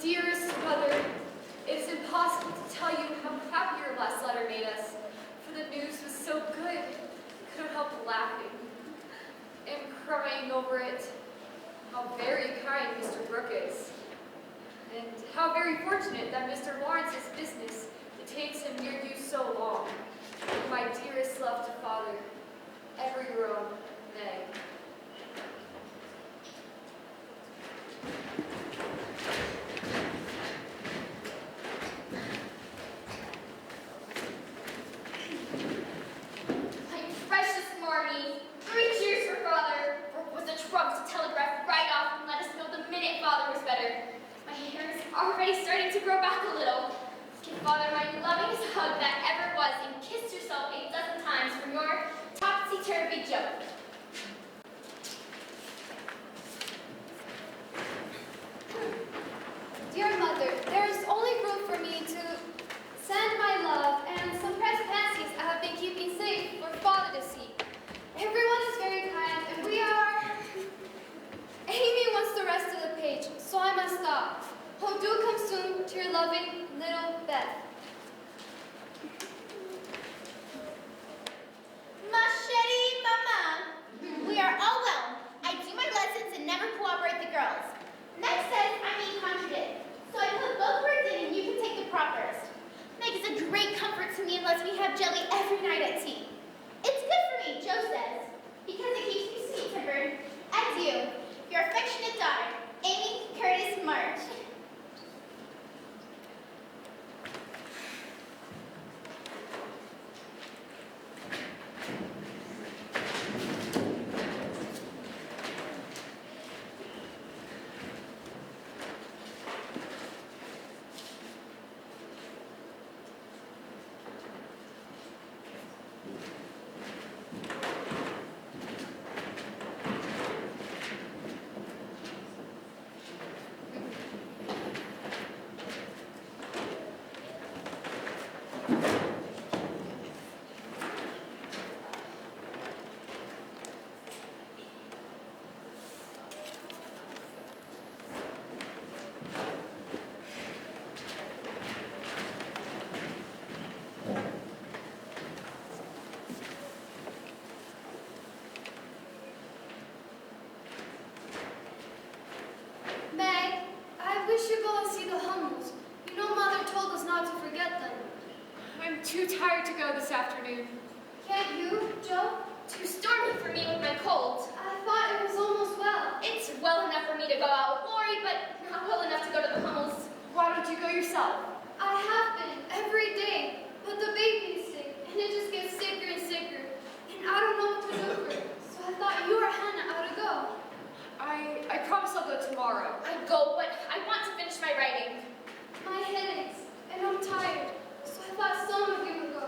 dearest mother, it is impossible to tell you how happy your last letter made us, for the news was so good, I couldn't help laughing and crying over it. How very kind Mr. Brooke is, and how very fortunate that Mr. Lawrence's business detains him near you so long. My dearest love to Father, ever your own, Meg. My precious Marmy, 3 cheers for Father. Brooke was a trump to telegraph right off and let us know the minute Father was better. My hair is already starting to grow back a little. Give Father my lovingest hug that ever was and kiss yourself 8 dozen times from your topsy-turvy joke. Dear Mother, there is only room for me to send my love and some pressed pansies I have been keeping safe for Father to see. Everyone is very kind, and we are... Amy wants the rest of the page, so I must stop. Oh, do come soon to your loving little Beth. Machete mama. We are all well. I do my lessons and never cooperate the girls. Meg says I may contradict, so I put both words in and you can take the propers. Meg is a great comfort to me unless we have jelly every night at tea. It's good for me, Joe says, because it keeps me sweet-tempered. Adieu, your affectionate daughter, Amy Curtis March. Too tired to go this afternoon. Can't you, Joe? Too stormy for me with my cold. I thought it was almost well. It's well enough for me to go out with Lori, but not well enough to go to the Hummels. Why don't you go yourself? I have been, every day. But the baby's sick, and it just gets sicker and sicker. And I don't know what to do for it. So I thought you or Hannah ought to go. I promise I'll go tomorrow. I'd go, but I want to finish my writing. My head aches, and I'm tired. So I thought some of you would go.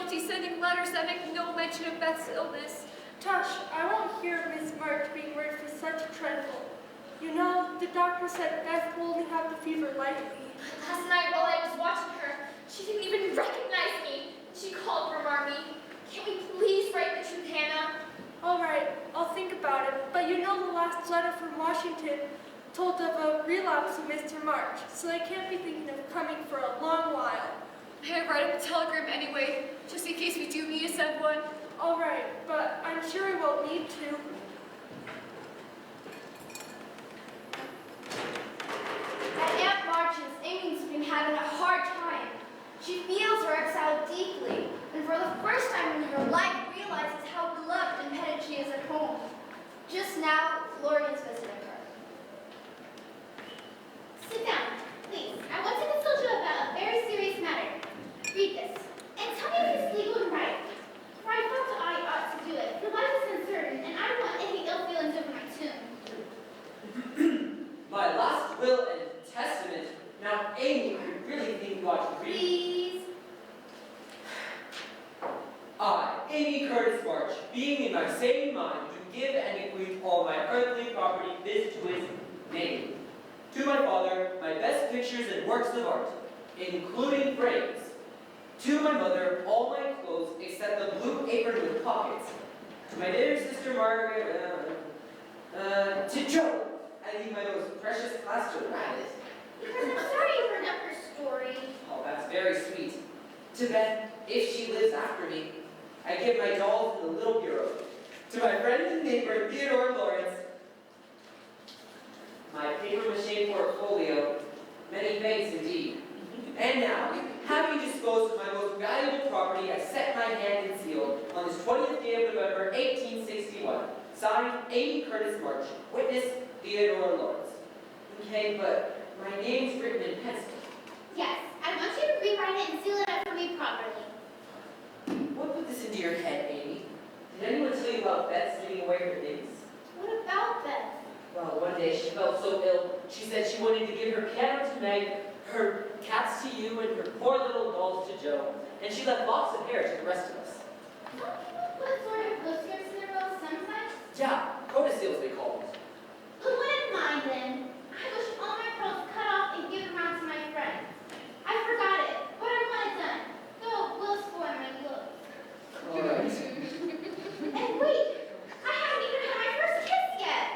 guilty sending letters that make no mention of Beth's illness. Tush, I won't hear of Miss March being worried for such a trifle. You know, the doctor said Beth will only have the fever lightly. Last night while I was watching her, she didn't even recognize me. She called for Marmy. Can we please write the truth, Hannah? All right, I'll think about it. But you know the last letter from Washington told of a relapse of Mr. March, so I can't be thinking of coming for a long while. May I write him a telegram anyway, just in case we do need to send one? All right, but I'm sure I won't need to. At Aunt March's, Amy's been having a hard time. She feels her exile deeply, and for the first time in her life realizes how beloved and petted she is at home. Just now, Florian's visiting her. Sit down, please. I want to consult you about a very serious matter. Read this, and tell me if it's legal and right. For I felt I ought to do it. For life is uncertain, and I don't want any ill feelings over my tomb. My last will and testament. Now, Amy, I really think you ought to read. Please. I, Amy Curtis March, being in my sane mind, do give and bequeath all my earthly property, this to his name. To my father, my best pictures and works of art, including frames. To my mother, all my clothes except the blue apron with pockets. To my dear sister Margaret, to Joe, I leave my most precious plaster rabbit. Because I'm sorry you heard up her story. Oh, that's very sweet. To Beth, if she lives after me, I give my dolls in the little bureau. To my friend and neighbor, Theodore Lawrence, my paper-mache portfolio, many thanks indeed. And now, having disposed of my most valuable property, I set my hand and seal on this 20th day of November, 1861. Signed, Amy Curtis March. Witness, Theodore Lawrence. Okay, but my name's written in pencil. Yes, I want you to rewrite it and seal it up for me properly. What put this into your head, Amy? Did anyone tell you about Beth giving away her things? What about Beth? Well, one day she felt so ill, she said she wanted to give her piano to Meg, her cats to you, and her poor little dolls to Joe. And she left lots of hair to the rest of us. Don't people put sort of postscripts in their wills sometimes? Yeah, codicils they call them. Put one in mine then. I wish all my pearls cut off and given around to my friends. I forgot it, but I want it done. Though it will spoil my looks. All right. And wait, I haven't even had my first kiss yet.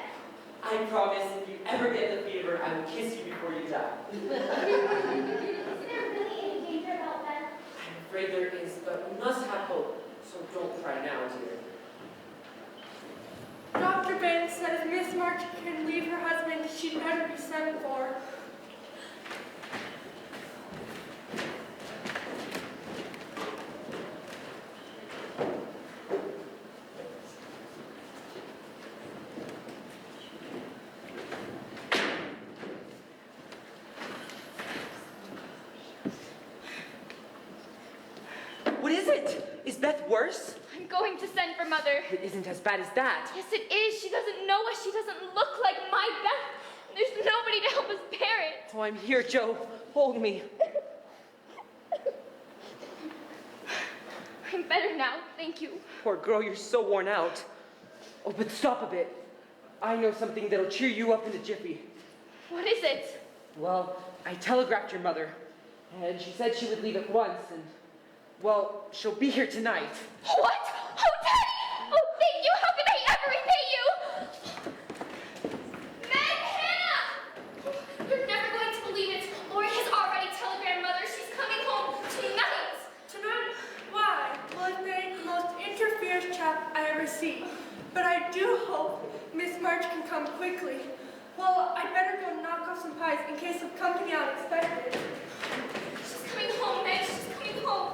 I promise if you ever get the fever, I will kiss you before you die. Is there really any danger about Beth? I'm afraid there is, but we must have hope. So don't cry now, dear. Dr. Ben said if Miss March can leave her husband, she'd better be sent for. What is it? Is Beth worse? I'm going to send for Mother. It isn't as bad as that. Yes, it is. She doesn't know us. She doesn't look like my Beth. There's nobody to help us bear it. Oh, I'm here, Joe. Hold me. I'm better now, thank you. Poor girl, you're so worn out. Oh, but stop a bit. I know something that'll cheer you up in a jiffy. What is it? Well, I telegraphed your mother, and she said she would leave at once, and, well, she'll be here tonight. What? Oh, Daddy! Oh, thank you! How can I ever repay you? Meg, Hannah! You're never going to believe it. Lori has already telegrammed Mother. She's coming home tonight. Tonight? Why? Well, it's been the most interference chap I ever see. But I do hope Miss March can come quickly. Well, I'd better go knock off some pies in case of company unexpected. She's coming home, Meg. She's coming home.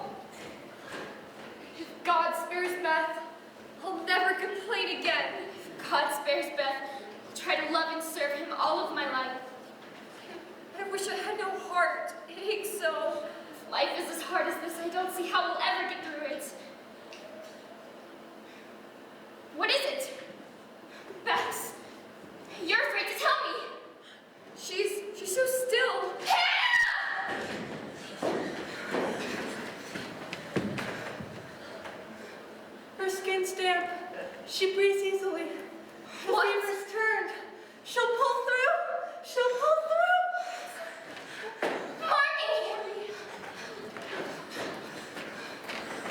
If God spares Beth, I'll never complain again. If God spares Beth, I'll try to love and serve him all of my life. I wish I had no heart. It aches so. If life is as hard as this, I don't see how we'll ever get through it. What is it? Bex, you're afraid to tell me. She's so still. Hannah! breathes easily. The What? fever's turned. She'll pull through. She'll pull through. Marty!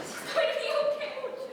She's going to be okay, won't you?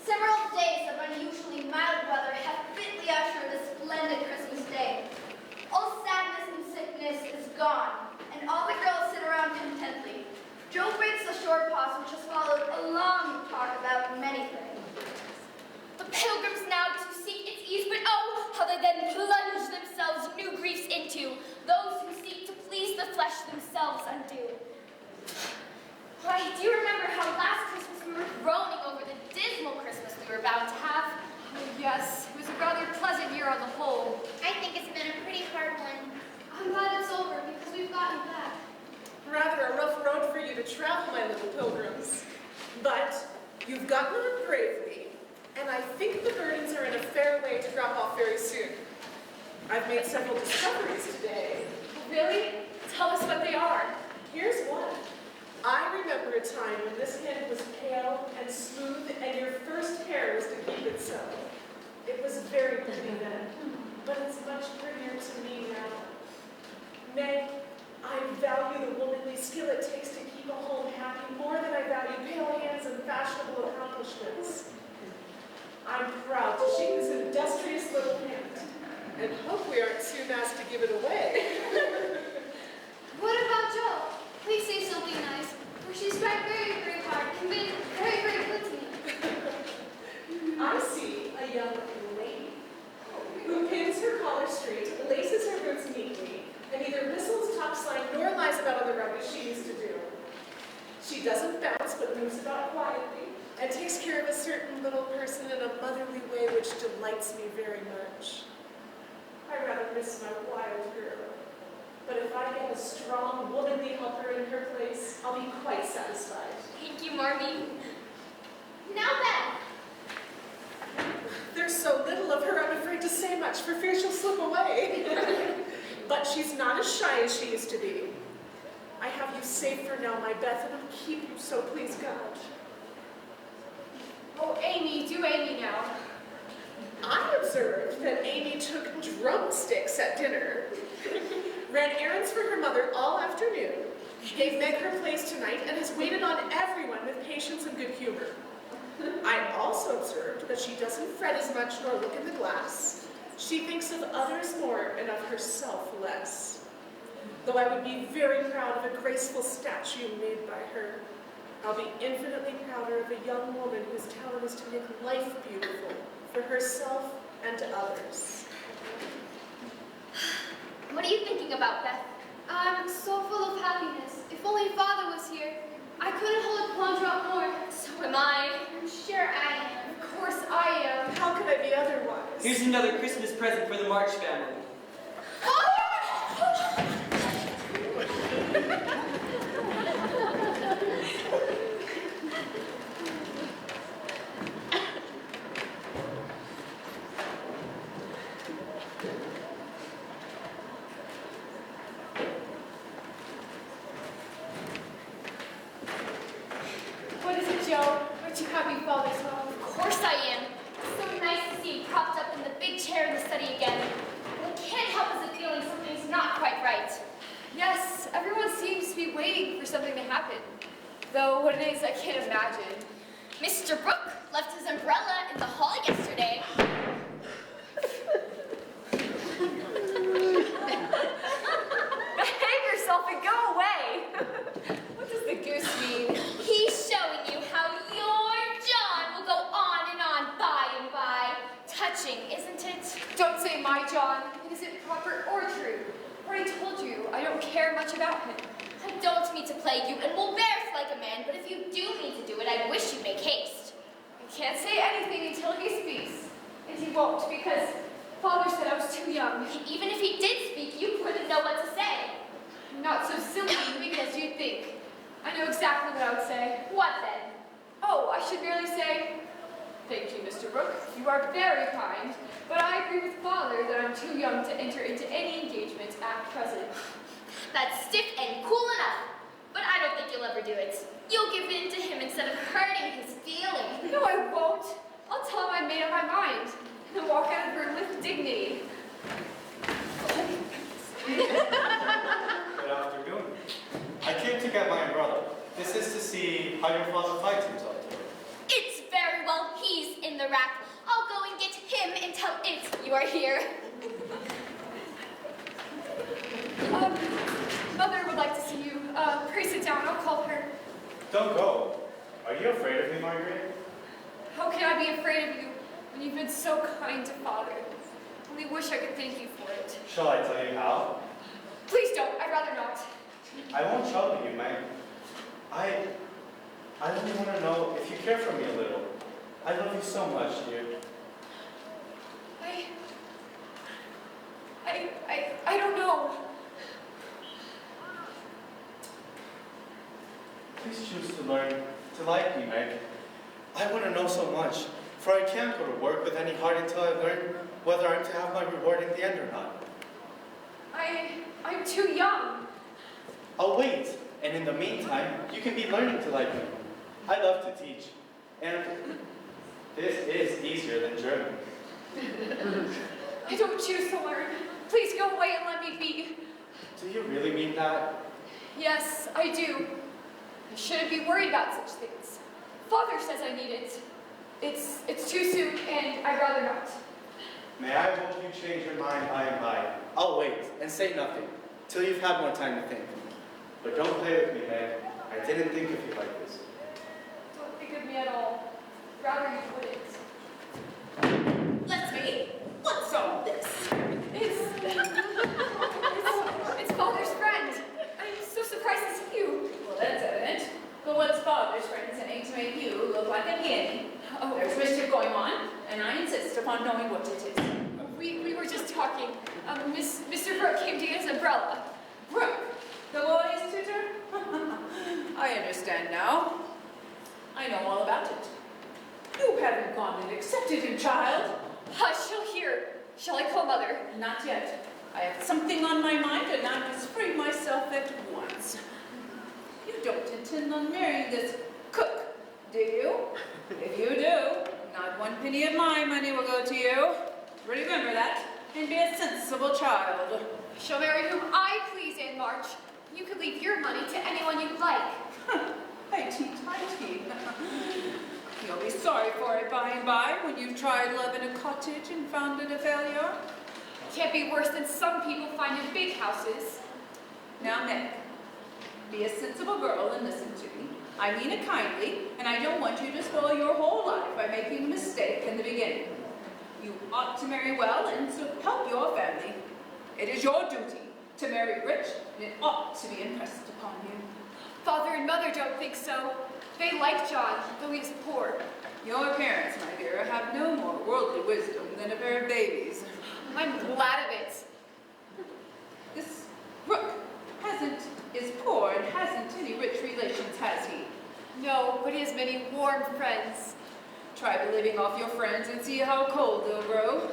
Several days of unusually mild weather have fitly ushered a splendid Christmas day. All sadness and sickness is gone, and all the girls sit around contentedly. Joe breaks the short pause, which has followed a long talk about many things. The pilgrims now to seek its ease, but oh, how they then plunge themselves new griefs into. Those who seek to please the flesh themselves undo. Why, do you remember how last Christmas we were groaning over the dismal Christmas we were about to have? Oh, yes, it was a rather pleasant year on the whole. I think it's been a pretty hard one. I'm glad it's over because we've gotten back. Rather a rough road for you to travel, my little pilgrims. But you've gotten on bravely, and I think the burdens are in a fair way to drop off very soon. I've made several discoveries today. Really? Tell us what they are. Here's one. I remember a time when this hand was pale and smooth, and your first hair was to keep it so. It was very pretty then, but it's much prettier to me now. Meg, I value the womanly skill it takes to keep a home happy more than I value pale hands and fashionable accomplishments. I'm proud to shake this industrious little hand, and hope we aren't soon asked to give it away. What about Joe? Please say something nice, for she's tried very, very hard and been very, very good to me. I see a young lady who pins her collar straight, laces her boots neatly, and neither whistles, talks slang, nor lies about on the rubbish she used to do. She doesn't bounce, but moves about quietly, and takes care of a certain little person in a motherly way which delights me very much. I rather miss my wild girl, but if I get a strong, womanly helper in her place, I'll be quite satisfied. Thank you, Marty. Now then, There's so little of her, I'm afraid to say much, for fear she'll slip away. But she's not as shy as she used to be. I have you safe for now, my Beth, and I'll keep you so, please God. Oh, Amy, do Amy now. I observed that Amy took drumsticks at dinner, ran errands for her mother all afternoon, gave Meg her place tonight, and has waited on everyone with patience and good humor. I also observed that she doesn't fret as much nor look in the glass. She thinks of others more and of herself less. Though I would be very proud of a graceful statue made by her, I'll be infinitely prouder of a young woman whose talent is to make life beautiful for herself and to others. What are you thinking about, Beth? I'm so full of happiness. If only Father was here, I couldn't hold one drop more. So am I. I'm sure I am. Of course I am. How could I be otherwise? Here's another Christmas present for the March family. Aren't you happy, Father Saul? Of course I am. It's so nice to see him propped up in the big chair in the study again. I can't help but feeling something's not quite right. Yes, everyone seems to be waiting for something to happen. Though what it is, I can't imagine. Mr. Brooke left his umbrella in the hall yesterday. Behave yourself and go away! What does the goose mean? He's showing you how your John will go on and on by and by. Touching, isn't it? Don't say my John. It isn't proper or true. Already told you, I don't care much about him. I don't mean to plague you and will bear like a man, but if you do mean to do it, I wish you'd make haste. I can't say anything until he speaks. And he won't, because Father said I was too young. Even if he did speak, you wouldn't know what to say. Not so silly because you think. I know exactly what I would say. What then? Oh, I should merely say, thank you, Mr. Brooke. You are very kind, but I agree with Father that I'm too young to enter into any engagement at present. That's stiff and cool enough. But I don't think you'll ever do it. You'll give in to him instead of hurting his feelings. No, I won't. I'll tell him I made up my mind and walk out of the room with dignity. Good afternoon. I came to get my umbrella. This is to see how your father fights himself. It's very well he's in the rack. I'll go and get him and tell it you are here. Mother would like to see you. Pray sit down. I'll call her. Don't go. Are you afraid of me, Margaret? How can I be afraid of you when you've been so kind to Father? I only wish I could thank you for it. Shall I tell you how? Please don't. I'd rather not. I won't trouble you, Meg. I only want to know if you care for me a little. I love you so much, dear. I don't know. Please choose to learn to like me, Meg. I want to know so much, for I can't go to work with any heart until I learn whether I'm to have my reward in the end or not. I'm too young. I'll wait, and in the meantime, you can be learning to like me. I love to teach, and this is easier than German. I don't choose to learn. Please go away and let me be. Do you really mean that? Yes, I do. I shouldn't be worried about such things. Father says I need it. It's too soon, and I'd rather not. May I hope you change your mind by and by. I'll wait and say nothing till you've had more time to think. But don't play with me, Meg. I didn't think of you like this. Don't think of me at all. Rather you wouldn't. Let's be. What's all this? It's Father's friend. I'm so surprised to see you. Well, that's evident. But what's Father's friend saying to make you look like a guinea? Oh, There's mischief going on, and I insist upon knowing what it is. we were just talking. Mr. Brooke came to get his umbrella. Brooke, the boy's tutor? I understand now. I know all about it. You haven't gone and accepted him, child. Hush, she'll hear. Shall I call Mother? Not yet. I have something on my mind, and I must free myself at once. You don't intend on marrying this cook, do you? If you do, not one penny of my money will go to you. Remember that, and be a sensible child. She'll marry whom I please, Aunt March. You could leave your money to anyone you'd like. Highty-tighty. You'll be sorry for it by and by when you've tried love in a cottage and found it a failure. Can't be worse than some people find in big houses. Now, Meg, be a sensible girl and listen to me. I mean it kindly, and I don't want you to spoil your whole life by making a mistake in the beginning. You ought to marry well and to help your family. It is your duty to marry rich, and it ought to be impressed upon you. Father and Mother don't think so. They like John, though he's poor. Your parents, my dear, have no more worldly wisdom than a pair of babies. I'm glad of it. This Rook is poor and hasn't any rich relations, has he? No, but he has many warm friends. Try living off your friends and see how cold they'll grow.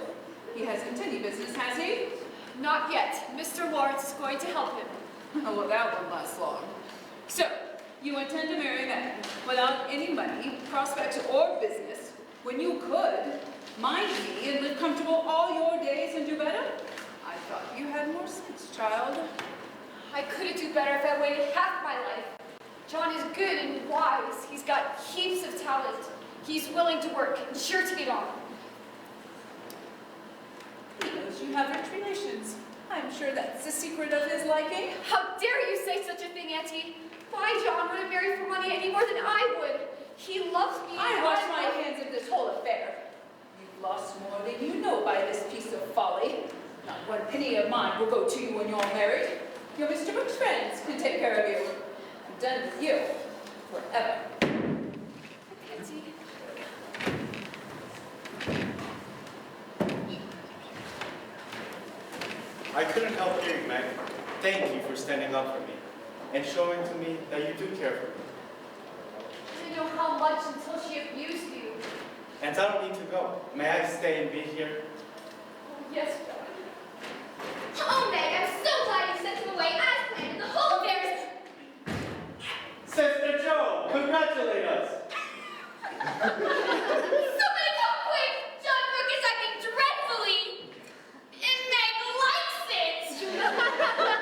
He hasn't any business, has he? Not yet. Mr. Lawrence is going to help him. Oh, well, that won't last long. So, you intend to marry Meg without without any money, prospects, or business, when you could mind me and live comfortable all your days and do better? I thought you had more sense, child. I couldn't do better if I waited half my life. John is good and wise. He's got heaps of talent. He's willing to work and sure to get on. He knows you have rich relations. I'm sure that's the secret of his liking. How dare you say such a thing, Auntie? Why John wouldn't marry for money any more than I would? He loves me. I and wash I my love- hands of this whole affair. You've lost more than you know by this piece of folly. Not one penny of mine will go to you when you're married. Your Mr. Brooks' friends can take care of you. I'm done with you forever. Auntie. I couldn't help hearing, Meg. Thank you for standing up for me and showing to me that you do care for me. I didn't know how much until she abused you. And I don't need to go. May I stay and be here? Oh, yes, John. Oh, Meg, I'm so glad you sent him away as planned. The whole affair is... Sister Joe, congratulate us! Somebody come quick! John Brooke is acting dreadfully! And Meg likes it!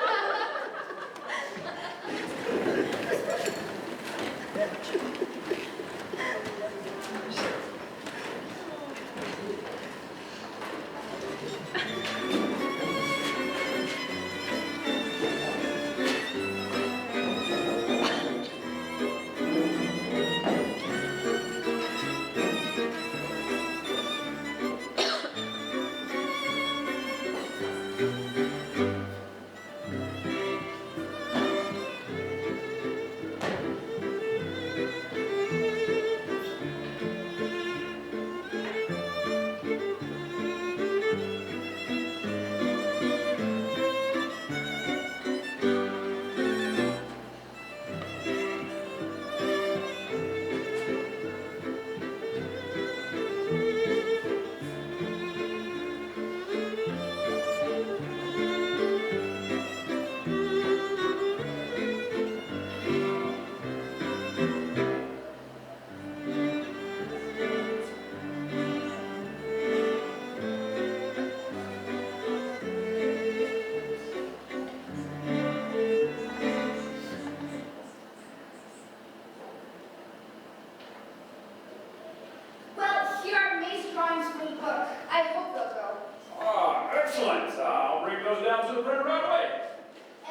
Well, here are May's drawings for the book. I hope they'll go. Ah, excellent. I'll bring those down to the printer right away.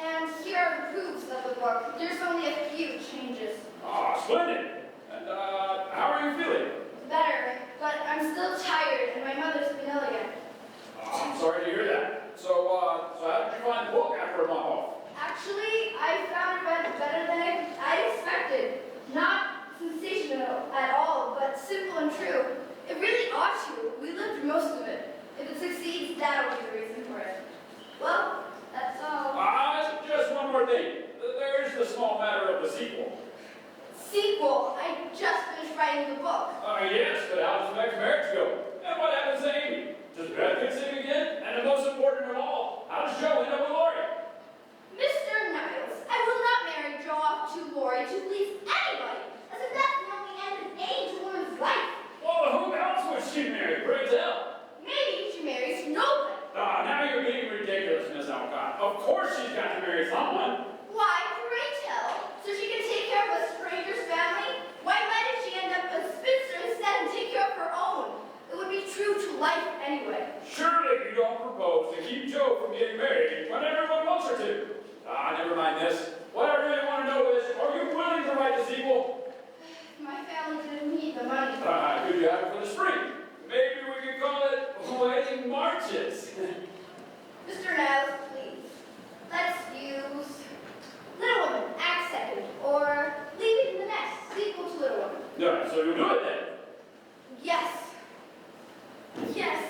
And here are the proofs of the book. There's only a few changes. Ah, splendid. And, how are you feeling? Better, but I'm still tired and my mother's been ill again. Ah, I'm sorry to hear that. So how did you find the book after a month off? Actually, I found it read better than I expected. Not sensational at all, but simple and true. It really ought to. We lived through most of it. If it succeeds, that'll be the reason for it. Well, that's all. Just one more thing. There is the small matter of the sequel. Sequel. I just finished writing the book. Yes, but how does Meg's marriage go? And what happens to Amy? Does Beth get sick again? And the most important of all, how does Joe end up with Lori? Mr. Niles, I will not marry Joe off to Lori to please anybody, as if that's the only end in any woman's life. Well, who else would she marry? Pray tell. Maybe she marries nobody. Now you're getting ridiculous, Miss Alcott. Of course she's got to marry someone. Why, pray tell? So she can take care of a stranger's family? Why did she end up a spinster instead and take care of her own? It would be true to life anyway. Surely you don't propose to keep Joe from getting married when everyone wants her to. Never mind this. What I really want to know is, are you willing to write the sequel? My family didn't need the money. Could you have it for the spring? Maybe we could call it Wedding Marches. Mr. Niles, please. Let's use Little Women, Act Second, or Leaving the Nest, sequel to Little Women. No, so you do it then. Yes. Yes.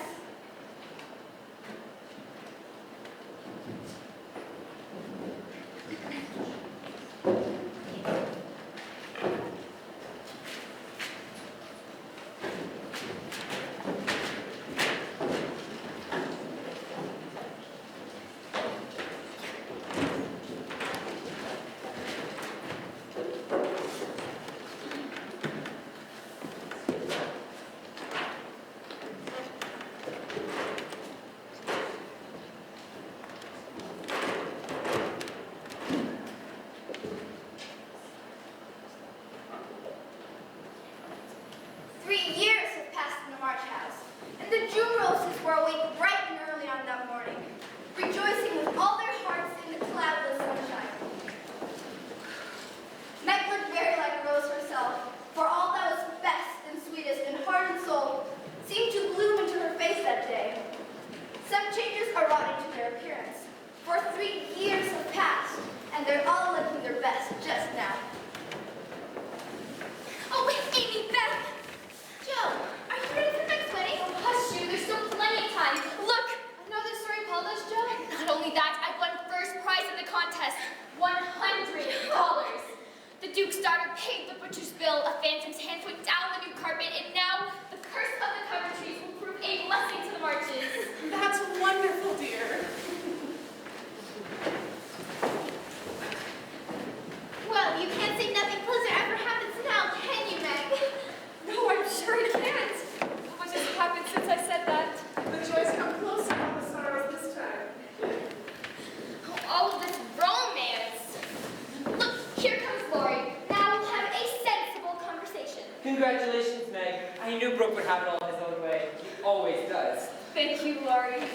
Congratulations, Meg. I knew Brooke would have it all his own way. He always does. Thank you, Laurie.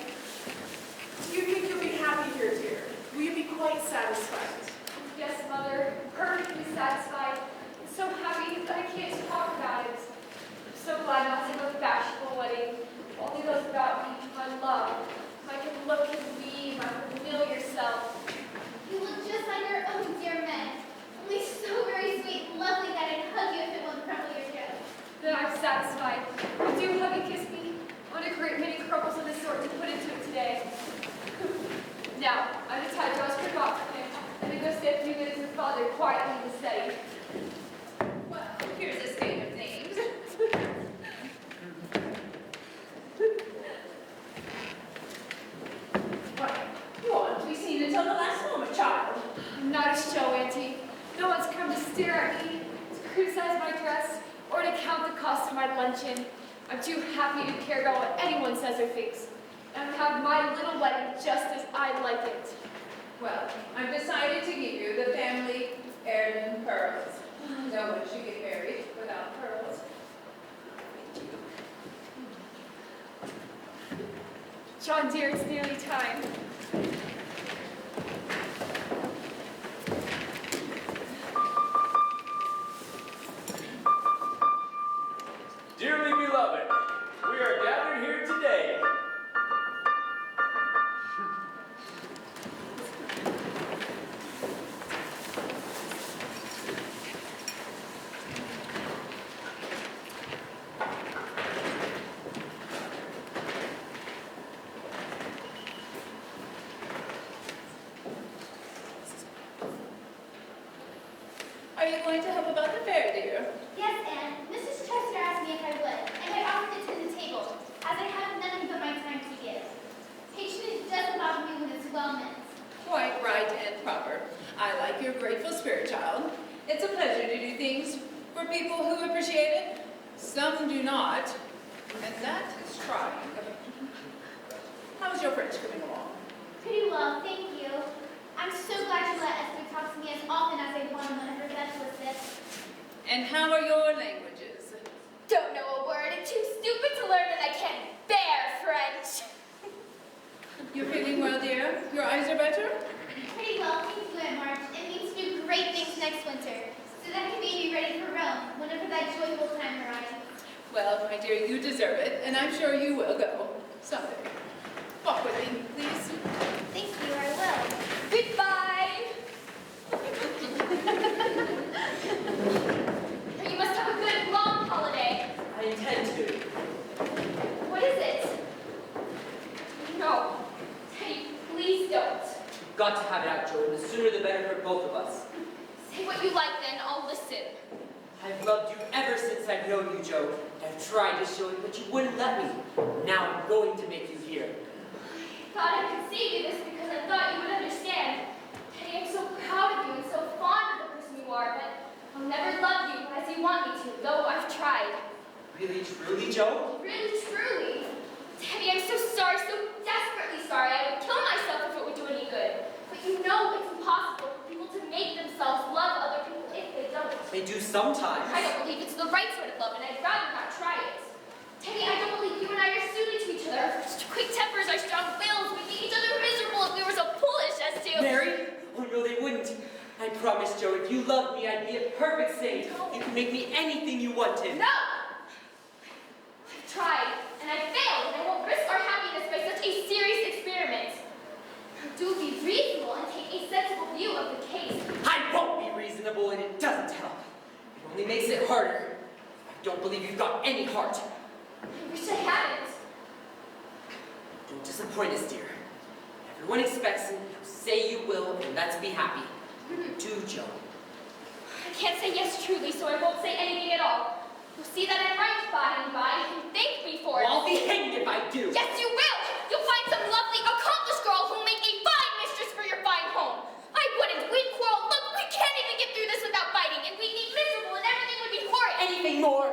Do you think you'll be happy here, dear? Will you be quite satisfied? Yes, Mother. Perfectly satisfied. I'm so happy that I can't talk about it. I'm so glad not to have a fashionable wedding. Only those about me whom I love. I can look and be my familiar self. You look just like your own dear men. Only so very sweet and lovely that I'd hug you if it won't crumble your dress. Then I'm satisfied. Do hug and kiss me. On a great many crumbles of this sort to put into it today. Now, I'm to tie Joe's forgot for him, and then go stay a few minutes with Father quietly in the study. Well, here's a state of things. Why, you oughtn't to be seen until the last moment, child. I'm not a show, Auntie. No one's come to stare at me, to criticize my dress, or to count the cost of my luncheon. I'm too happy to care about what anyone says or thinks, and have my little wedding just as I like it. Well, I've decided to give you the family heirloom pearls. No one should get married without pearls. John dear, it's nearly time. Dearly beloved, we are gathered here today. Are you going to help about the fair, dear? Yes, Anne. Mrs. Chester asked me if I would, and I offered to attend the table, as I have nothing but my time to give. Patronage doesn't bother me when it's well meant. Quite right and proper. I like your grateful spirit, child. It's a pleasure to do things for people who appreciate it. Some do not, and that is trying. How's your French coming along? Pretty well, thank you. I'm so glad you let Esther talk to me as often as I want when her best was this. And how are your languages? Don't know a word and too stupid to learn, and I can't bear French. You're feeling well, dear? Your eyes are better? Pretty well, thank you, Aunt March. It means to do great things next winter, so that I can be ready for Rome whenever that joyful time arrives. Well, my dear, you deserve it, and I'm sure you will go someday. Walk with me, please. Thank you, I will. Goodbye. You must have a good long holiday. I intend to. What is it? No. Teddy, please don't. Got to have it out, Joe, and the sooner the better for both of us. Say what you like then, I'll listen. I've loved you ever since I've known you, Joe. I've tried to show you, but you wouldn't let me. Now I'm going to make you hear. I thought I could say you this because I thought you would understand. Teddy, I'm so proud of you and so fond of the person you are, but I'll never love you as you want me to, though I've tried. Really, truly, Joe? Really, truly. Teddy, I'm so sorry, so desperately sorry. I would kill myself if it would do any good. But you know it's impossible for people to make themselves love other people if they don't. They do sometimes. I don't believe it's the right sort of love, and I'd rather not try it. Teddy, I don't believe you and I are suited to each other. Our quick tempers, our strong wills, we'd make each other miserable if we were so foolish as to... Mary? Oh, no, they wouldn't. I promise, Joe, if you loved me, I'd be a perfect saint. You can make me anything you wanted. No! I've tried, and I failed, and I won't risk our happiness by such a serious experiment. Do be reasonable and take a sensible view of the case. I won't be reasonable, and it doesn't help. It only makes it harder. I don't believe you've got any heart. I wish I hadn't. Don't disappoint us, dear. Everyone expects it. Say you will, and let's be happy. Do, Joe. I can't say yes truly, so I won't say anything at all. You'll see that I'm right by and by, and thank me for it. I'll be hanged if I do. Yes, you will! You'll find some lovely, accomplished girl who'll make a fine mistress for your fine home. I wouldn't. We'd quarrel. Look, we can't even get through this without fighting, and we'd be miserable, and everything would be horrid. Anything more?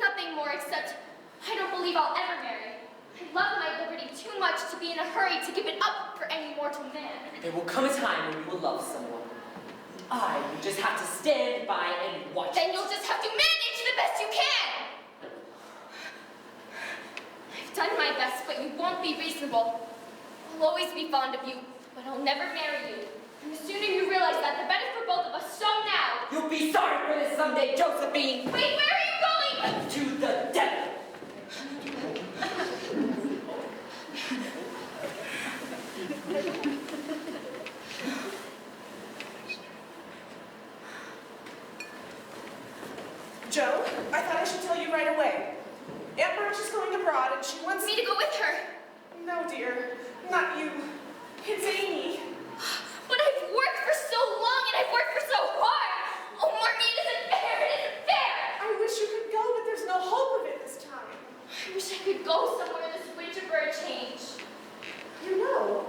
Nothing more except I don't believe I'll ever marry. I love my liberty too much to be in a hurry to give it up for any mortal man. There will come a time when you will love someone. I will just have to stand by and watch. Then you'll just have to manage the be reasonable. I'll always be fond of you, but I'll never marry you. And the sooner you realize that, the better for both of us. So now. You'll be sorry for this someday, Josephine! Wait, where are you going? To the devil! Joe, I thought I should tell you right away. Aunt March is going abroad and she wants Me to go with her. No, dear. Not you. It's Amy. But I've worked for so long and I've worked for so hard. Oh, Marty, it isn't fair. It isn't fair. I wish you could go, but there's no hope of it this time. I wish I could go somewhere this winter for a change. You know,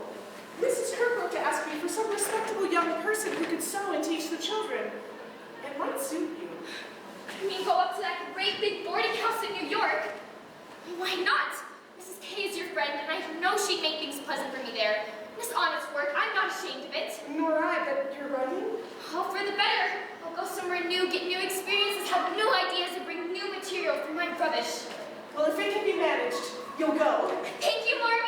Mrs. Kirk wrote to ask me for some respectable young person who could sew and teach the children. It might suit you. You mean go up to that great big boarding house in New York? Why not? Mrs. K is your friend, and I know she'd make things pleasant for me there. This honest work, I'm not ashamed of it. Nor I, but you're writing? All for the better. I'll go somewhere new, get new experiences, have new ideas, and bring new material for my rubbish. Well, if it can be managed, you'll go. Thank you, Marty!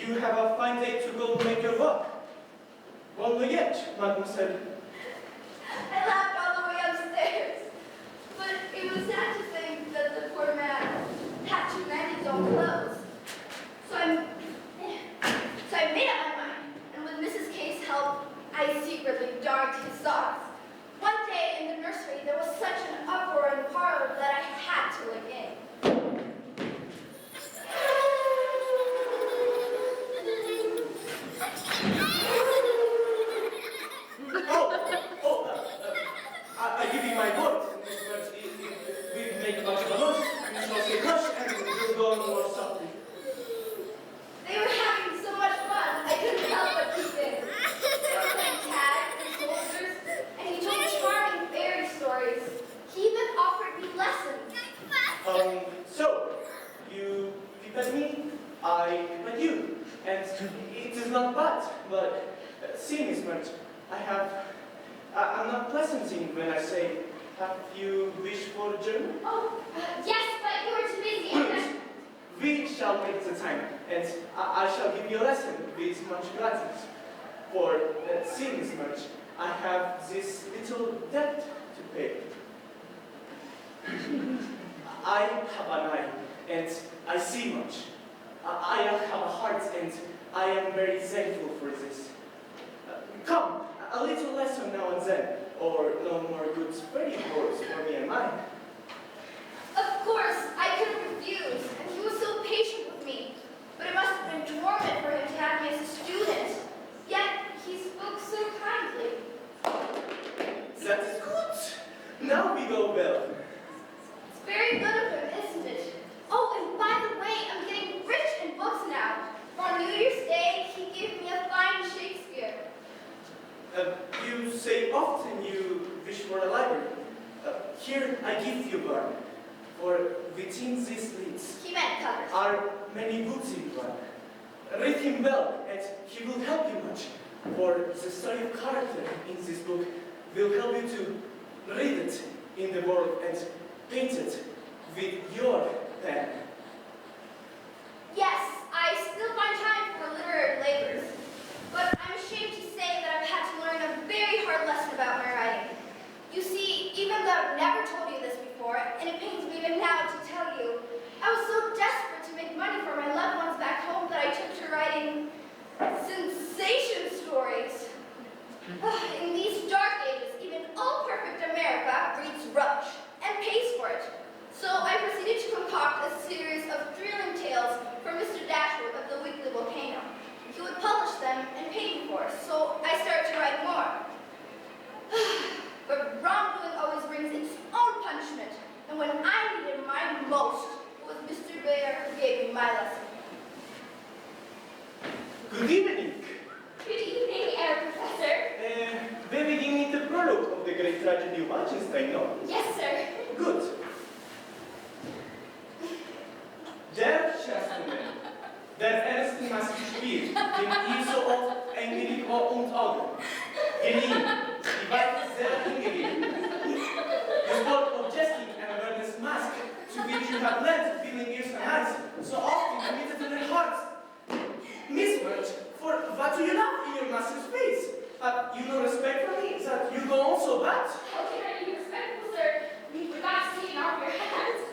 You have a fine day to go make your work. Bon voyage, mademoiselle. I laughed all the way upstairs. But it was sad to think that the poor man had to mend his own clothes. So I made up my mind, and with Mrs. K's help, I secretly darned his socks. One day in the nursery, there was such an uproar in the parlor that I had to look in. Oh, met you, and it is not bad, but see, Miss Merch, I'm not pleasanting when I say, have you wished for German? Oh, yes, but you were too busy. Good. We shall make the time, and I shall give you a lesson with much gladness. For, see, Miss Merch, I have this little debt to pay. I have an eye, and I see much. I have a heart, and I am very thankful for this. Come, a little lesson now and then, or no more good spreading words for me and mine. Of course, I couldn't refuse, and he was so patient with me. But it must have been dormant for him to have me as a student. Yet, he spoke so kindly. That is good. Now we go well. It's very good of him, isn't it? Oh, and by the way, I'm getting rich in books now. On New Year's Day, he gave me a fine Shakespeare. You say often you wish for a library. Here I give you one. For within these leaves He meant covers. are many books in one. Read him well, and he will help you much. For the story of character in this book will help you to read it in the world and paint it with your pen. Yes, I still find time for literary labors. But I'm ashamed to say that I've had to learn a very hard lesson about my writing. You see, even though I've never told you this before, and it pains me even now to tell you, I was so desperate to make money for my loved ones back home that I took to writing sensation stories. In these dark ages, even all-perfect America reads rubbish and pays for it. So I proceeded to concoct a series of thrilling tales for Mr. Dashwood of the Weekly Volcano. He would publish them and pay me for it, so I started to write more. But wrongdoing always brings its own punishment, and when I needed mine most, it was Mr. Bear who gave me my lesson. Good evening. Good evening, Herr Professor. We're beginning the prologue of the great tragedy of Wallenstein, no? Yes, sir. Good. Der Gentleman, der ersten Maske spielt, den Iso auf ein Ohr und Auge. Geliehen, die Weite sehr hingegeben. The sport of jesting and awareness mask, to which you have lent feeling ears and eyes, so often committed in their hearts. Miss Birch, for what do you laugh in your master's face? You no respect for me, that you go on so bad? How can I be respectful, sir? We forgot to see it off your hands.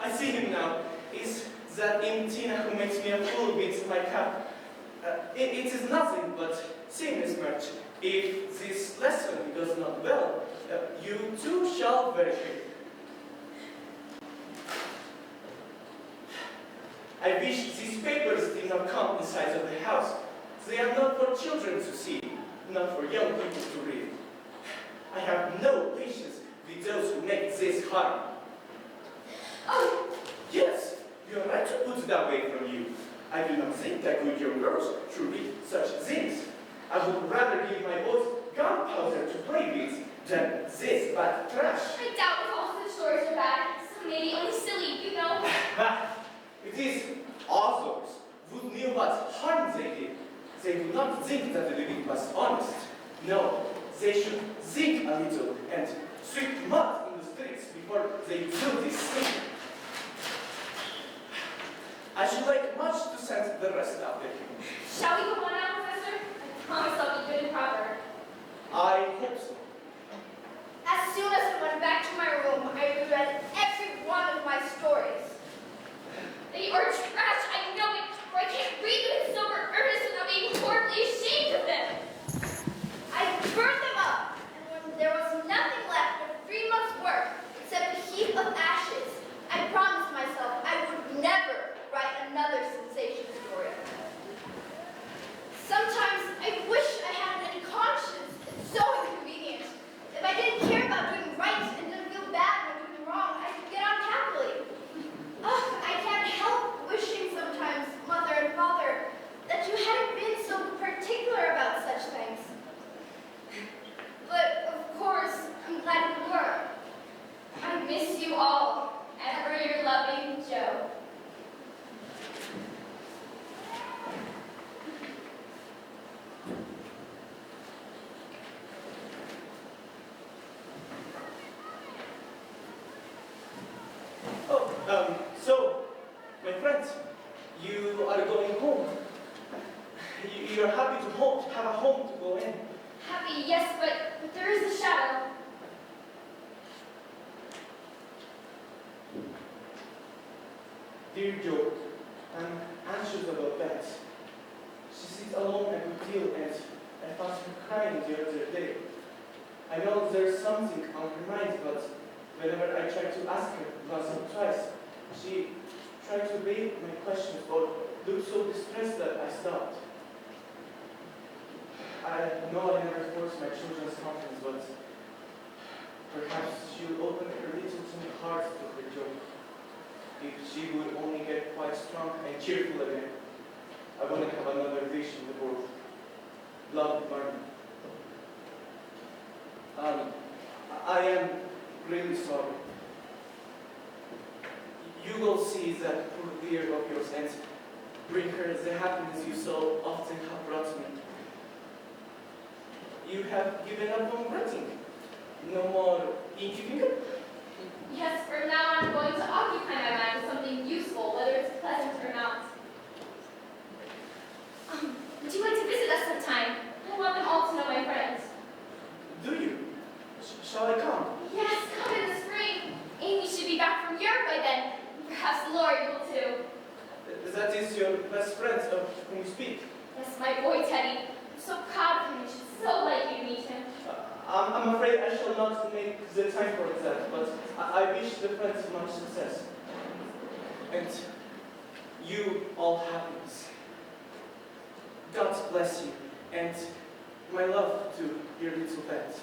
I see him now. Is that Tina who makes me a fool with my cap? It is nothing but, see, Miss Birch, if this lesson goes not well, you too shall verify. I wish these papers did not come inside of the house. They are not for children to see, not for young people to read. I have no patience with those who make this harm. Oh, Yes, you are right to put it that way from you. I do not think that good young girls should read such things. I would rather give my boys gunpowder to play with than this bad trash. I doubt if all such stories are bad. Some may be only silly, you know. It is authors would know what harm they did. They would not think that the living was honest. No, they should think a little and sweep mud in the streets before they do this thing. I should like much to send the rest out there. Shall we go on now, Professor? I promise I'll be good and proper. I hope so. As soon as I went back to my room, I reread every one of my stories. They are trash, I know it, for I can't read them in sober earnest without being horribly ashamed of them. I burned them up, and when there was nothing left but 3 months' work, except a heap of ashes, I promised myself I would never write another sensation story. Sometimes I wish I hadn't any conscience. It's so inconvenient. Dear Joe, I'm anxious about Beth. She sits alone a good deal and I found her crying the other day. I know there's something on her mind, but whenever I try to ask her once or twice, she tried to evade my questions or look so distressed that I stopped. I know I never forced my children's confidence, but perhaps she'll open her little tiny heart to her Joe. If she would only get quite strong and cheerful again, I wouldn't have another vision in the world. Love, Marty. I am really sorry. You will see that poor dear of yours and bring her the happiness you so often have brought me. You have given up on grunting. No more inky finger? Yes, from now on I'm going to occupy my mind with something useful, whether it's pleasant or not. Would you like to visit us sometime? I want them all to know my friends. Do you? Shall I come? Yes, come in the spring. Amy should be back from Europe by then. Perhaps Lori will too. That is your best friend of whom you speak. Yes, my boy Teddy. I'm so proud of him. You should so like you to meet him. I'm afraid I shall not make the time for that, but I wish the friends much success. And you all happiness. God bless you, and my love to your little pet.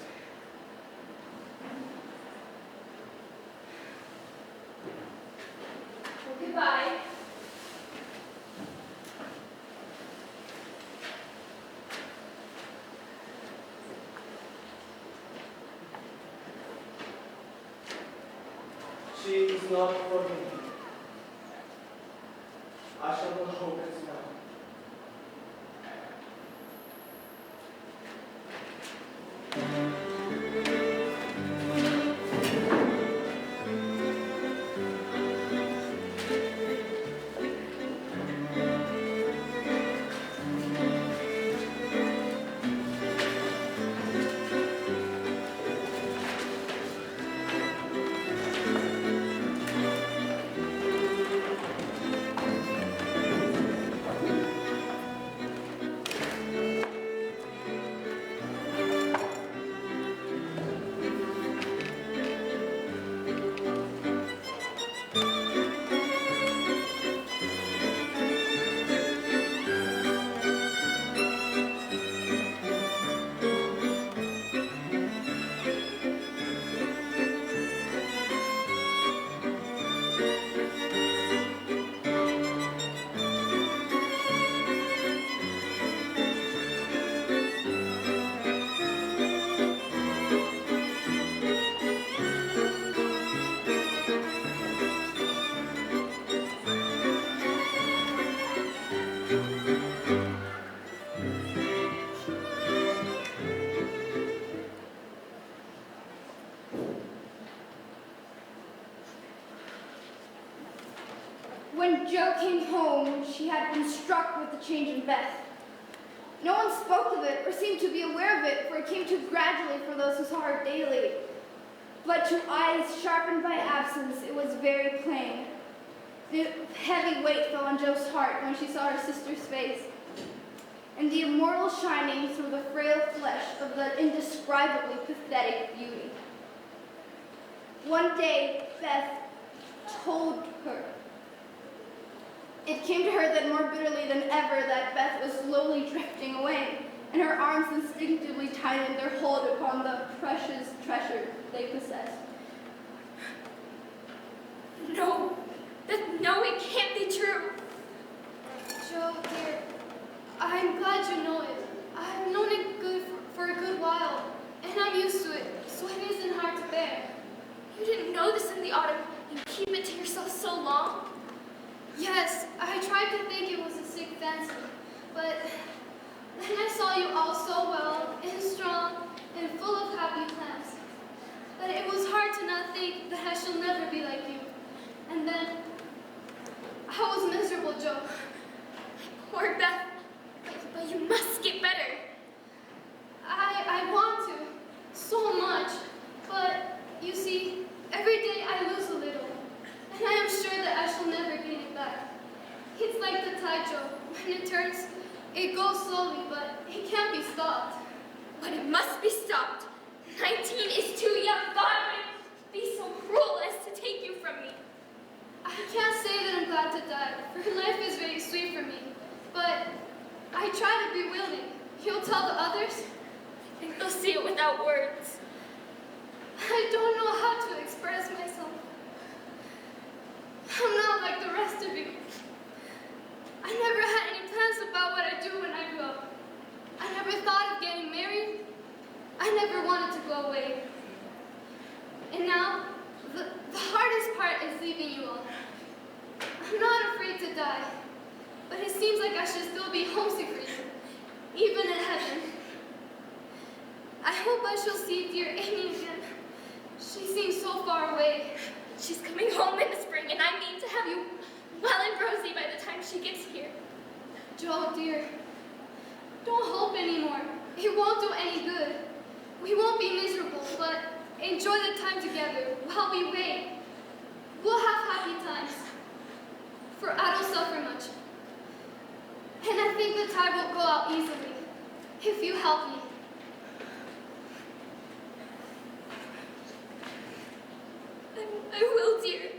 Well, goodbye. She is not for me. I shall not hope it now. When Jo came home, she had been struck with the change in Beth. No one spoke of it or seemed to be aware of it, for it came too gradually for those who saw her daily. But to eyes sharpened by absence, it was very plain. The heavy weight fell on Jo's heart when she saw her sister's face, and the immortal shining through the frail flesh of the indescribably pathetic beauty. One day, Beth told her. It came to her then more bitterly than ever that Beth was slowly drifting away, and her arms instinctively tightened their hold upon the precious treasure they possessed. No, no, it can't be true. Jo, dear, I'm glad you know it. I've known it for a good while, and I'm used to it, so it isn't hard to bear. You didn't know this in the autumn and keep it to yourself so long? Yes, I tried to think it was a sick fancy, but then I saw you all so well and strong and full of happy plans that it was hard to not think that I shall never be like you. And then I was miserable, Jo. Poor Beth, but you must get better. I want to, so much, but you see, every day I lose a little, and I am sure that I shall never gain it back. Her life is very sweet for me, but I try to be willing. You'll tell the others? I think they'll see it without words. I don't know how to express myself. I'm not like the rest of you. I never had any plans about what I'd do when I grew up. I never thought of getting married. I never wanted to go away. And now, the hardest part is leaving you all. I'm not afraid to die, but it seems like I should still be homesick for you, even in heaven. I hope I shall see dear Amy again. She seems so far away. She's coming home in the spring, and I mean to have you well and rosy by the time she gets here. Joe, dear, don't hope anymore. It won't do any good. We won't be miserable, but enjoy the time together while we wait. We'll have happy times, for I don't suffer much. And I think the tide won't go out easily, if you help me. I will, dear.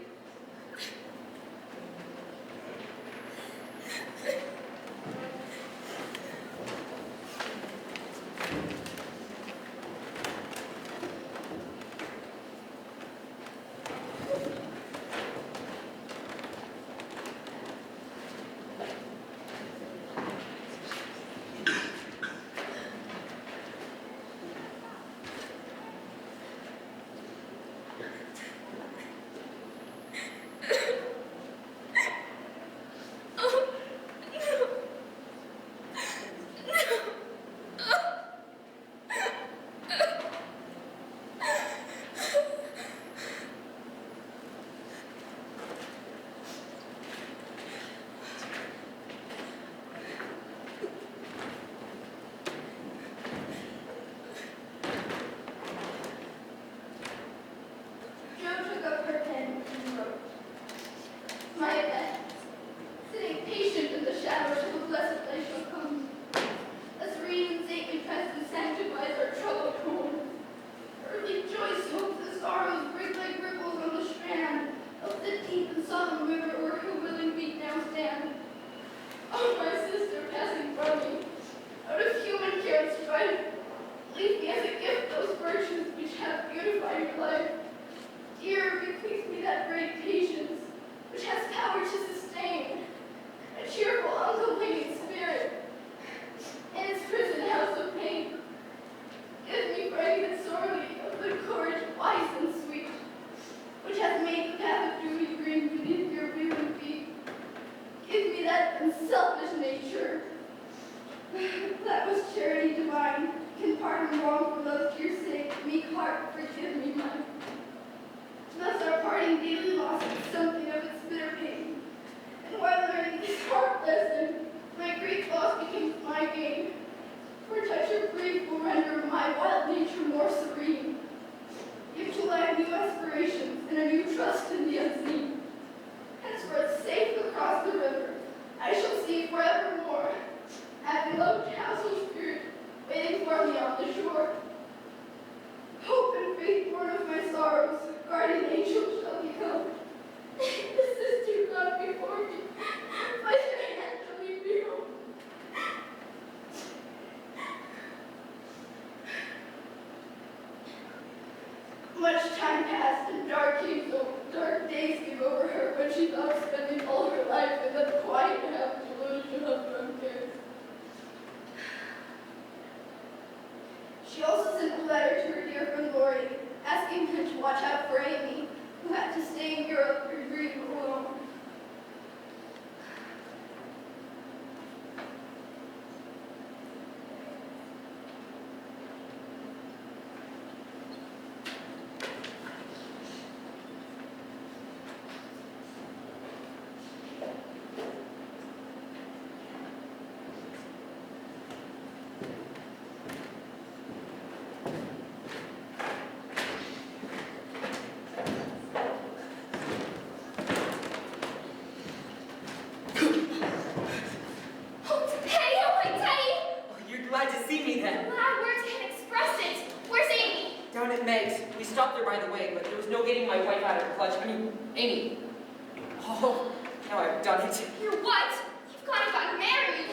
Now I've done it. You're what? You've gone and gotten married.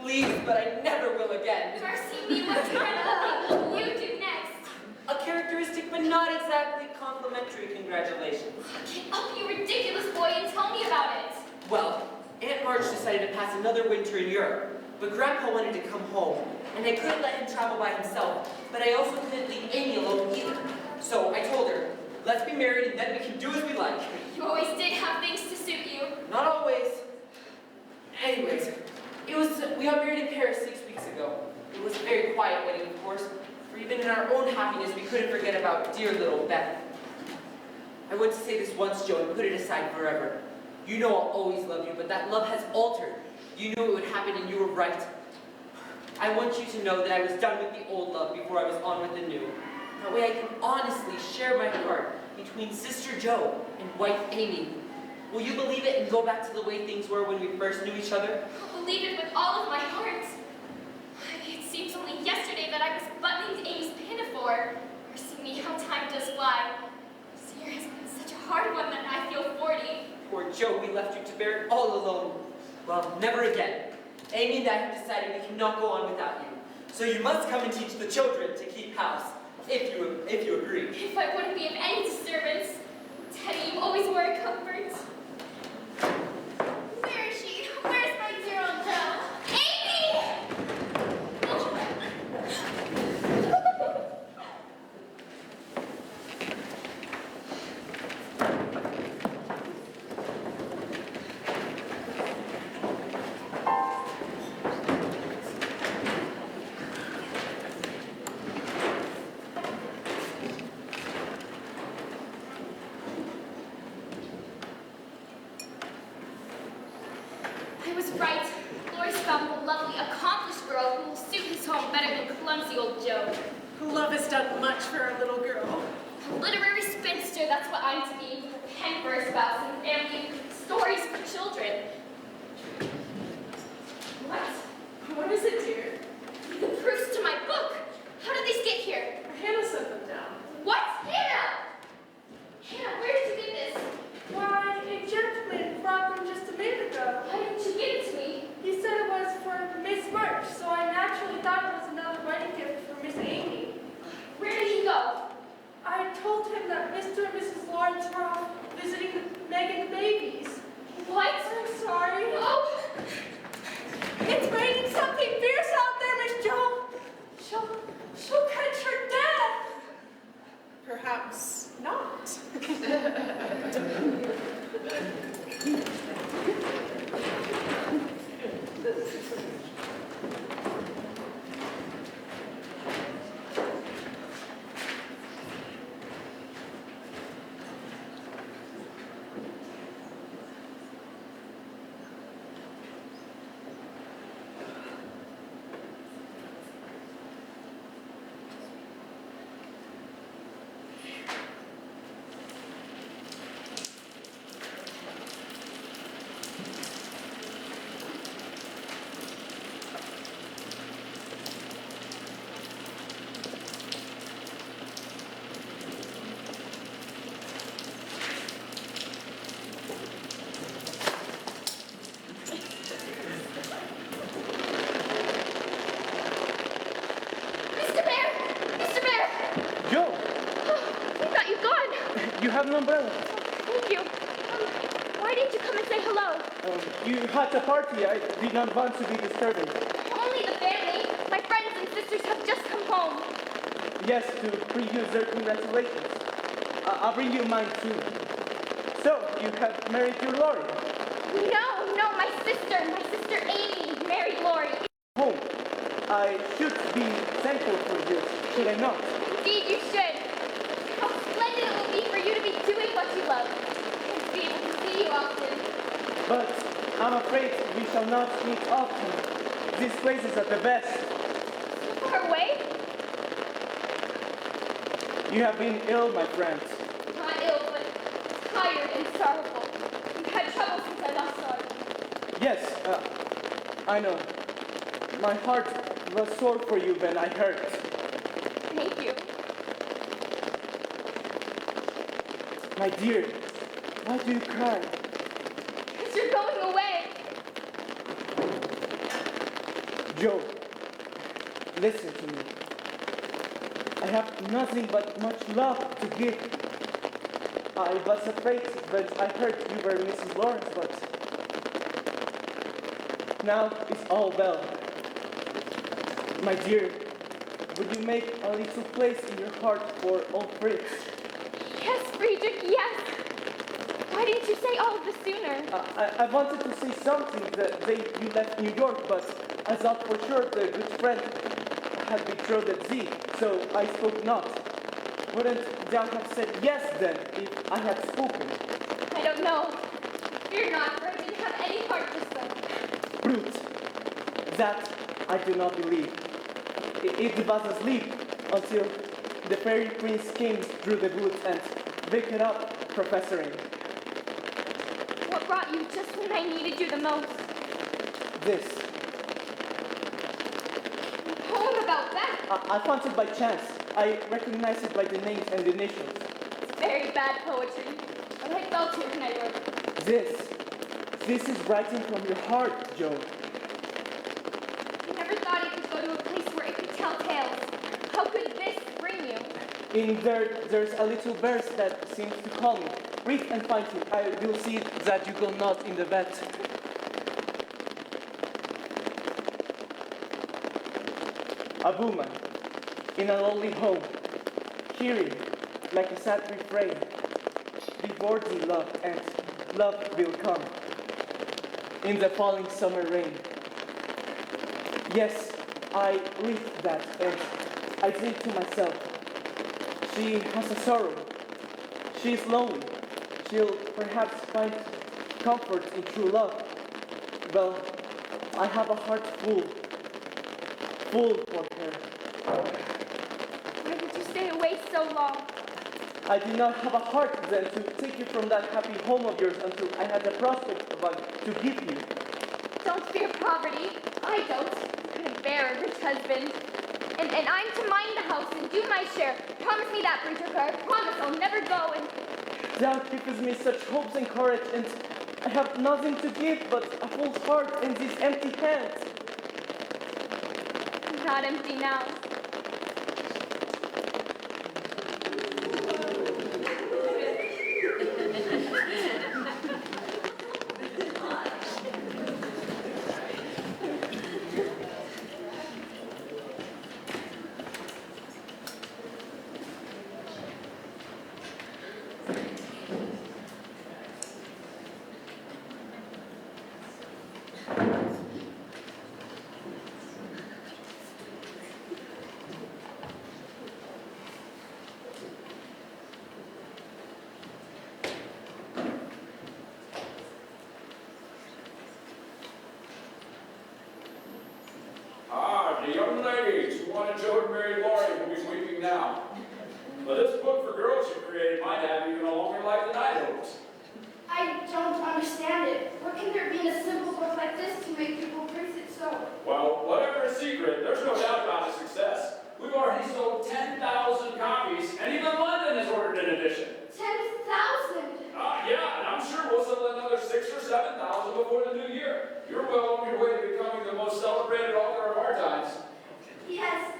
Please, but I never will again. Mercy me, what kind of thing will you do next? A characteristic, but not exactly complimentary congratulations. Get up, you ridiculous boy, and tell me about it. Well, Aunt March decided to pass another winter in Europe, but Grandpa wanted to come home, and I couldn't let him travel by himself, but I also couldn't leave Amy alone either. So I told her, let's be married and then we can do as we like. You always did have things to suit you. Not always. Anyways, we got married in Paris 6 weeks ago. It was a very quiet wedding, of course, for even in our own happiness, we couldn't forget about dear little Beth. I went to say this once, Joe, and put it aside forever. You know I'll always love you, but that love has altered. You knew it would happen and you were right. I want you to know that I was done with the old love before I was on with the new. That way I can honestly share my heart between Sister Joe and wife Amy. Will you believe it and go back to the way things were when we first knew each other? I'll believe it with all of my heart. It seems only yesterday that I was buttoning Amy's pinafore. Mercy me, how time does fly. This year has been such a hard one that I feel 40. Poor Joe, we left you to bear it all alone. Well, never again. Amy and I have decided we cannot go on without you. So you must come and teach the children to keep house, if you agree. If I wouldn't be of any disturbance, Teddy, you always were a comfort. Where is she? Where's my dear old Joe? Amy! I was right. Lori's found a lovely, accomplished girl who will suit his home better than clumsy old Joe. Love has done much for our little girl. A literary spinster, that's what I'm to be. A pen for a spouse and family stories for children. What is it, dear? The proofs to my book. How did these get here? Hannah sent them down. What? Hannah! Hannah, where did you get this? Why, a gentleman brought them just a minute ago. Why didn't you give it to me? He said it was for Miss March, so I naturally thought it was another wedding gift for Miss Amy. Where did he go? I told him that Mr. and Mrs. Lawrence were off visiting Meg and the babies. What? I'm sorry. Oh! It's raining something fierce out there, Miss Joe. She'll catch her death. Perhaps not. You have an umbrella. Thank you. Why didn't you come and say hello? You had a party. I did not want to be disturbing. Only the family. My friends and sisters have just come home. Yes, to bring you their congratulations. I'll bring you mine too. So, you have married your Lori? No, my sister Amy married Lori. Home. I should be thankful for this, should I not? Indeed you should. How splendid it will be for you to be doing what you love. And to be able to see you often. But I'm afraid we shall not meet often. These places are the best. So far away? You have been ill, my friend. Not ill, but tired and sorrowful. You've had trouble since I last saw you. Yes, I know. My heart was sore for you when I heard. Thank you. My dear, why do you cry? Because you're going away. Joe, listen to me. I have nothing but much love to give. I was afraid when I heard you were Mrs. Lawrence, but now it's all well. My dear, would you make a little place in your heart for old Fritz? Yes, Friedrich, yes. Why didn't you say all of this sooner? I wanted to say something the day you left New York, but I thought for sure the good friend had betrothed thee, so I spoke not. Wouldn't thou have said yes then, if I had spoken? I don't know. Fear not, for I didn't have any heart to speak. Brute! That I do not believe. It was asleep until the fairy prince came through the woods and waked it up, professoring. What brought you just when I needed you the most? This. A poem about that? I found it by chance. I recognized it by the names and the initials. It's very bad poetry. But I felt it when I wrote it. This is writing from your heart, Joe. I never thought it could go to a place where it could tell tales. How could this bring you? In there's a little verse that seems to call me. Read and find it. I will see that you go not in the vat. A woman in a lonely home, hearing like a sad refrain, be worthy love, and love will come in the falling summer rain. Yes, I read that, and I think to myself, she has a sorrow. She is lonely. She'll perhaps find comfort in true love. Well, I have a heart full for her. Why did you stay away so long? I did not have a heart then to take you from that happy home of yours until I had the prospect of one to give you. Don't fear poverty. I don't. I couldn't bear a rich husband. And I'm to mind the house and do my share. Promise me that, Friedrich. I promise I'll never go and... Thou givest me such hopes and courage, and I have nothing to give but a full heart and these empty hands. I'm not empty now. The young ladies who wanted Joe to marry Laurie will be weeping now. But this book for girls you created might have even a longer life than I hoped. I don't understand it. What can there be in a simple book like this to make people praise it so? Well, whatever is secret, there's no doubt about its success. We've already sold 10,000 copies, and even London has ordered an edition. 10,000? Yeah, and I'm sure we'll sell another 6,000 or 7,000 before the new year. You're well on your way to becoming the most celebrated author of our times. Yes,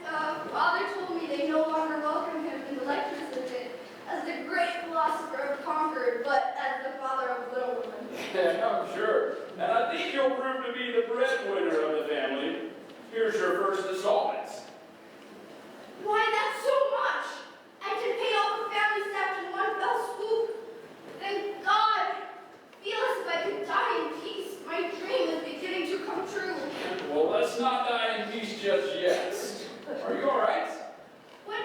Father told me they no longer welcome him in the lecture visit as the great philosopher of Concord, but as the father of little women. Yeah, I'm sure. And I think you'll prove to be the breadwinner of the family. Here's your first installments. Why, that's so much! I can pay all the family staff in one fell swoop. Thank God! Feel as if I could die in peace. My dream is beginning to come true. Well, let's not die in peace just yet. Are you all right? What?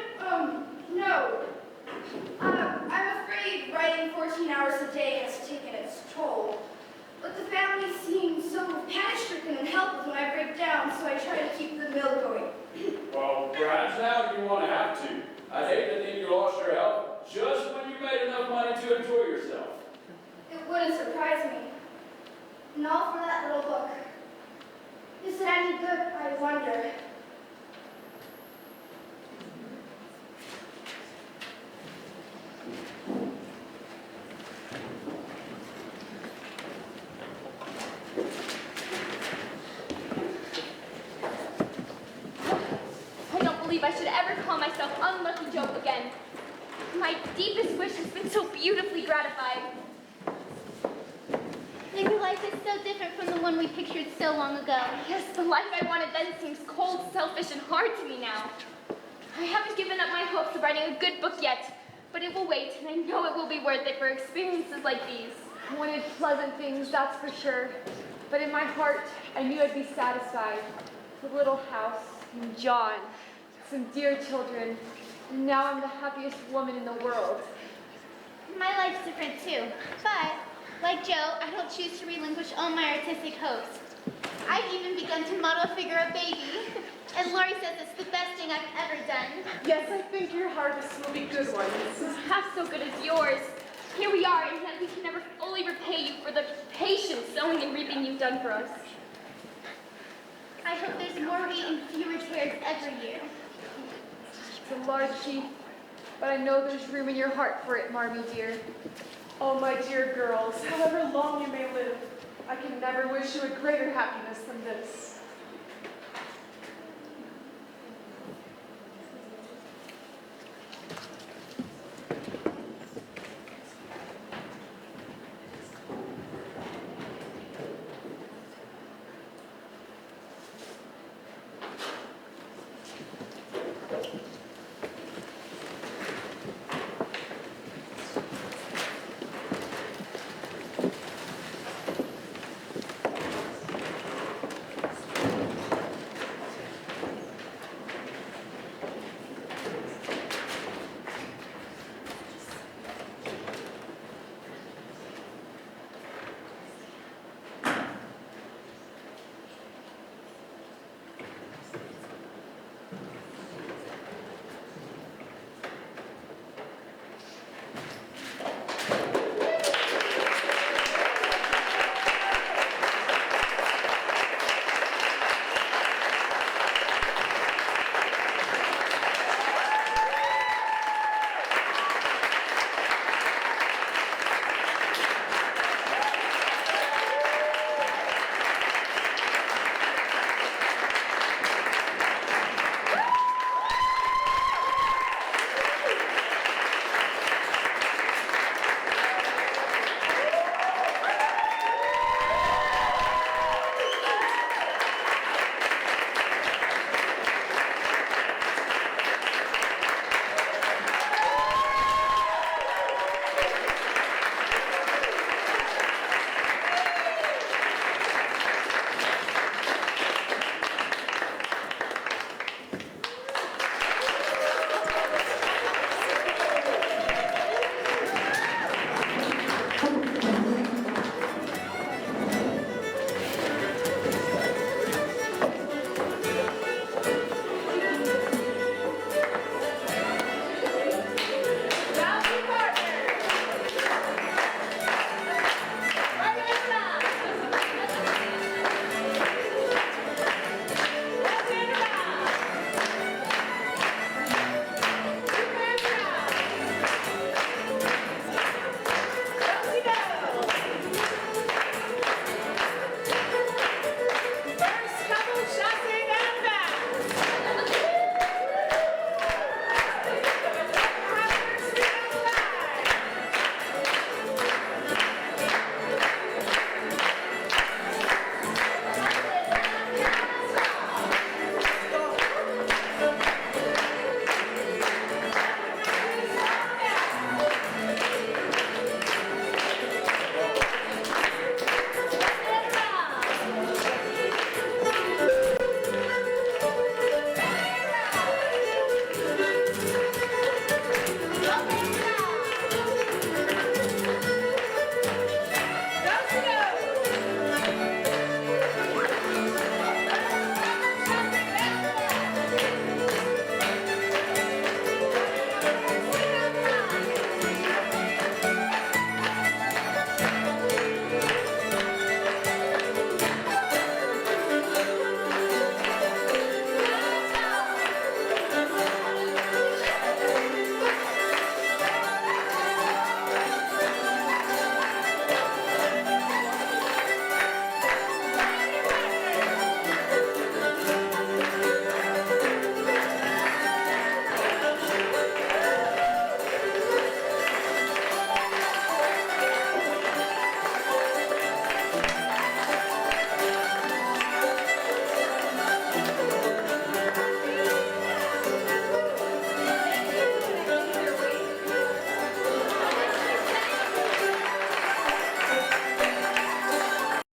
No. I'm afraid writing 14 hours a day has taken its toll. But the family seems so panic-stricken and helpless when I break down, so I try to keep the mill going. Well, perhaps now you won't have to. I'd hate to think you lost your health just when you made enough money to enjoy yourself. It wouldn't surprise me. And all for that little book. Is it any good, I wonder? unlucky joke again. My deepest wish has been so beautifully gratified. And your life is so different from the one we pictured so long ago. Yes, the life I wanted then seems cold, selfish, and hard to me now. I haven't given up my hopes of writing a good book yet, but it will wait, and I know it will be worth it for experiences like these. I wanted pleasant things, that's for sure. But in my heart, I knew I'd be satisfied. The little house, and John, some dear children, and now I'm the happiest woman in the world. My life's different too, but like Joe, I don't choose to relinquish all my artistic hopes. I've even begun to model a figure of baby, and Lori says it's the best thing I've ever done. Yes, I think your harvest will be good ones. Half so good as yours. Here we are, and yet we can never fully repay you for the patient sowing and reaping you've done for us. I hope there's more wheat and fewer tares every year. It's a large sheep, but I know there's room in your heart for it, Marmy dear. Oh, my dear girls, however long you may live, I can never wish you a greater happiness than this.